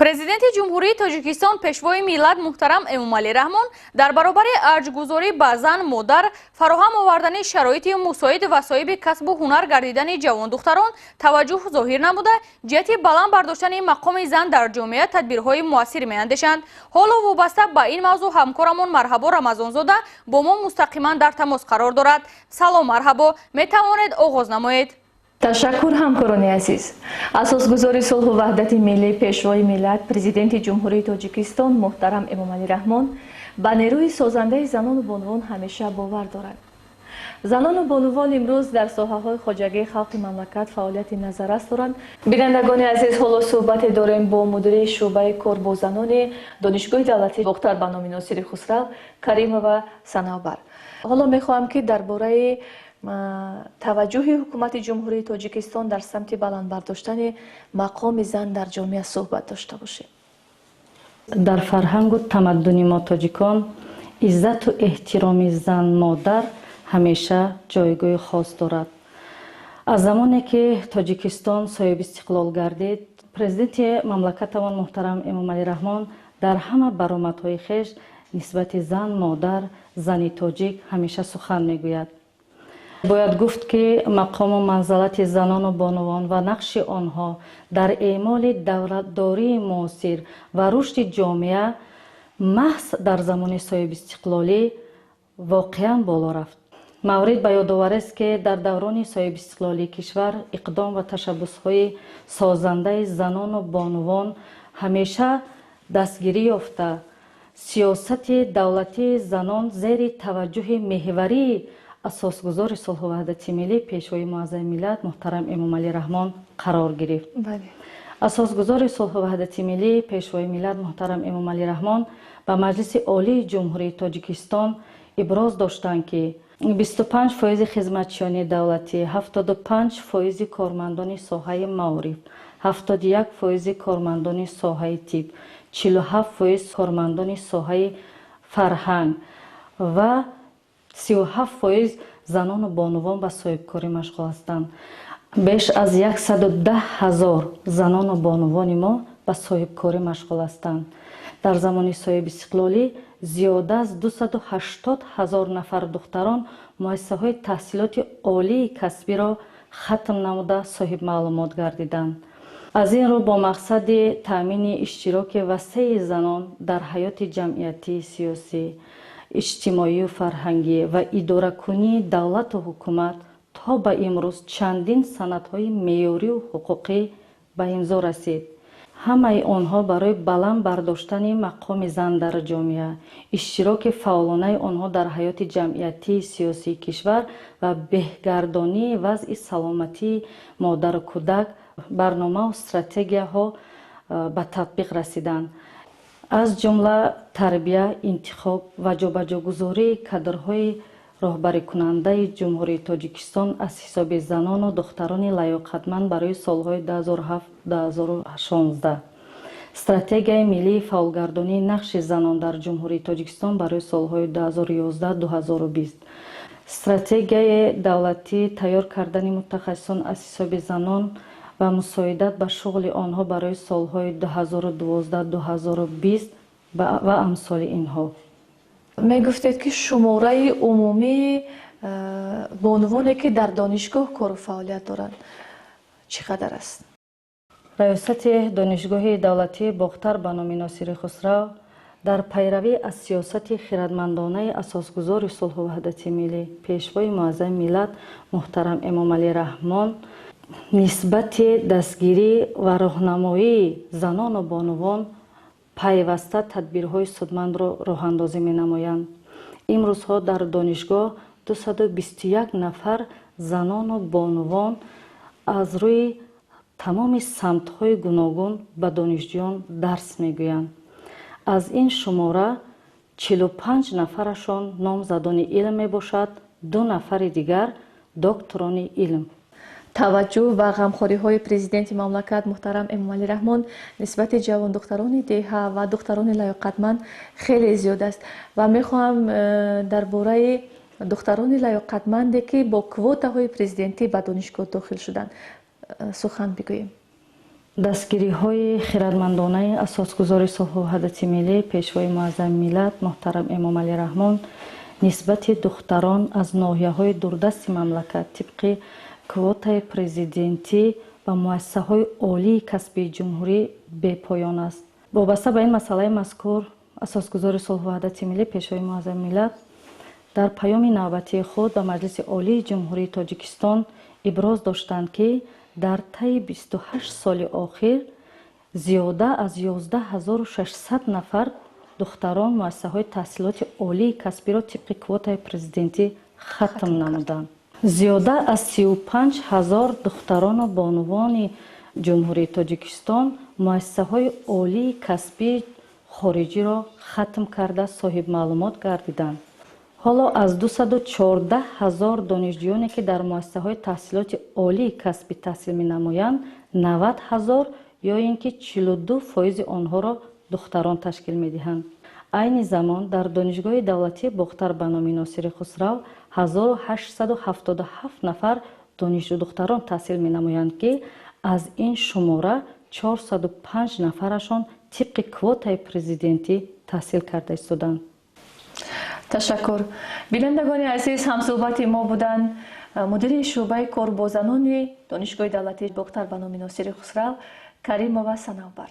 президенти ҷумҳурии тоҷикистон пешвои миллат муҳтарам эмомалӣ раҳмон дар баробари арҷгузорӣ ба зан модар фароҳам овардани шароити мусоид ва соҳиби касбу ҳунар гардидани ҷавондухтарон таваҷҷӯҳ зоҳир намуда ҷиҳати баланд бардоштани мақоми зан дар ҷомеа тадбирҳои муассир меандешанд. ҳоло вобаста ба ин мавзӯъ ҳамкорамон Марҳабо Рамазонзода бо мо мустақиман дар тамос қарор дорад. Салом Марҳабо, метавонед оғоз намоед? ташаккур ҳамкорони азиз. асосгузори сулҳу ваҳдати миллӣ пешвои миллат президенти ҷумҳурии тоҷикистон муҳтарам Эмомалӣ Раҳмон ба нерӯи созандаи занону бонувон ҳамеша бовар дорад. занону бонувон имрӯз дар соҳаҳои хоҷагии халқи мамлакат фаъолияти назаррас доранд. бинандагони азиз, ҳоло суҳбате дорем бо мудири шуъбаи кор бо занони донишгоҳи давлатии духтар ба номи Носири Хусрав Каримова Санавбар. ҳоло мехоҳам ки дар бораи таваҷҷӯҳи ҳукумати ҷумҳурии тоҷикистон дар самти баландбардоштани мақоми зан дар ҷомеа суҳбат дошта бошем. дар фарҳангу тамаддуни мо тоҷикон иззату эҳтироми зан модар ҳамеша ҷойгоҳи хос дорад. аз замоне ки тоҷикистон соҳиби истиқлол гардид, президенти мамлакатамон муҳтарам Эмомалӣ Раҳмон дар ҳама баромадҳои хеш нисбати зан модар, зани тоҷик ҳамеша сухан мегӯяд. бояд гуфт ки мақому манзалати занону бонувон ва нақши онҳо дар эъмоли давлатдории муосир ва рушди ҷомеа маҳз дар замони соҳибистиқлолӣ воқеан боло рафт. маврид ба ёдоварест ки дар даврони соҳибистиқлолии кишвар иқдом ва ташаббусҳои созандаи занону бонувон ҳамеша дастгирӣ ёфта, сиёсати давлатии занон зери таваҷҷӯҳи меҳварии асосгузори сулҳу ваҳдати миллӣ пешвои муаззами миллат муҳтарам Эмомалӣ Раҳмон қарор гирифт. асосгузори сулҳу ваҳдати миллӣ пешвои миллат муҳтарам Эмомалӣ Раҳмон ба маҷлиси олии ҷумҳурии тоҷикистон иброз доштанд ки 25% хизматчиёни давлатӣ, 75% кормандони соҳаи маориф, 71% кормандони соҳаи тиб, 47% кормандони соҳаи фарҳанг ва 37% занону бонувон ба соҳибкорӣ машғул ҳастанд. беш аз 110 000 занону бонувони мо ба соҳибкорӣ машғул ҳастанд. дар замони соҳибистиқлолӣ зиёда аз 280 000 нафар духтарон муассисаҳои таҳсилоти олии касбиро хатм намуда соҳибмаълумот гардиданд. аз ин рӯ бо мақсади таъмини иштироки васеъи занон дар ҳаёти ҷамъиятии сиёсӣ, иҷтимоию фарҳангӣ ва идоракунии давлату ҳукумат то ба имрӯз чандин санадҳои меъёрию ҳуқуқӣ ба имзо расид. ҳамаи онҳо барои баланд бардоштани мақоми зан дар ҷомеа, иштироки фаъолонаи онҳо дар ҳаёти ҷамъиятии сиёсии кишвар ва беҳгардонии вазъи саломатии модару кӯдак барномаву стратегияҳо ба татбиқ расиданд. аз ҷумла тарбия, интихоб ва ҷобаҷогузории кадрҳои роҳбарикунандаи ҷумҳурии тоҷикистон аз ҳисоби занону духтарони лаёқатманд барои солҳои 2007-2016, стратегияи миллии фаъолгардонии нақши занон дар ҷумҳурии тоҷикистон барои солҳои 2011-2020, стратегияи давлатии тайёр кардани мутахассисон аз ҳисоби занон ва мусоидат ба шуғли онҳо барои солҳои 2012-2020 ва амсоли инҳо. мегуфтед ки шумораи умумии бонувоне ки дар донишгоҳ кору фаъолият доранд чӣ қадар аст? раёсати донишгоҳи давлатии бохтар ба номи Носири Хусрав дар пайравӣ аз сиёсати хиратмандонаи асосгузори сулҳу ваҳдати миллӣ пешвои муаззами миллат муҳтарам Эмомалӣ Раҳмон нисбати дастгирӣ ва роҳнамоии занону бонувон пайваста тадбирҳои судмандро роҳандозӣ менамоянд. имрӯзҳо дар донишгоҳ 221 нафар занону бонувон аз рӯи тамоми самтҳои гуногун ба донишҷӯён дарс мегӯянд. аз ин шумора 45 нафарашон номзадони илм мебошад, 2 нафари дигар докторони илм. таваҷҷӯҳ ва ғамхориҳои президенти мамлакат муҳтарам Эмомалӣ Раҳмон нисбати ҷавондухтарони деҳа ва духтарони лаёқатманд хеле зиёд аст ва мехоҳам дар бораи духтарони лаёқатманде ки бо квотаҳои президентӣ ба донишгоҳ дохил шуданд сухан бигӯем. дастгириҳои хиратмандонаи асосгузори сулҳу ваҳдати миллӣ пешвои муаззами миллат муҳтарам Эмомалӣ Раҳмон нисбати духтарон аз ноҳияҳои дурдасти мамлакат тибқи квотаи президентӣ ба муассисаҳои олии касбии ҷумҳурӣ бепоён аст. вобаста ба ин масъалаи мазкур асосгузори сулҳу ваҳдати миллӣ пешвои муаззами миллат дар паёми навбатии худ ба маҷлиси олии ҷумҳурии тоҷикистон иброз доштанд ки дар таи 28 соли охир зиёда аз 11600 нафар духтарон муассисаҳои таҳсилоти олии касбиро тибқи квотаи президентӣ хатм намуданд. зиёда аз 35 000 духтарону бонувони ҷумҳурии тоҷикистон муассисаҳои олии касбии хориҷиро хатм карда соҳибмаълумот гардиданд. ҳоло аз 214 000 донишҷӯёне ки дар муассисаҳои таҳсилоти олии касбӣ таҳсил менамоянд 90 000 ё ин ки 42% онҳоро духтарон ташкил медиҳанд. айни замон дар донишгоҳи давлатии бохтар ба номи носири хусрав 1877 нафар донишҷӯ духтарон таҳсил менамоянд ки аз ин шумора 405 нафарашон тибқи квотаи президентӣ таҳсил карда истоданд. ташаккур. бинандагони азиз, ҳамсӯҳбати мо буданд мудири шуъбаи кору бо занони донишгоҳи давлатии бохтар ба номи носири хусрав Каримова Санавбар.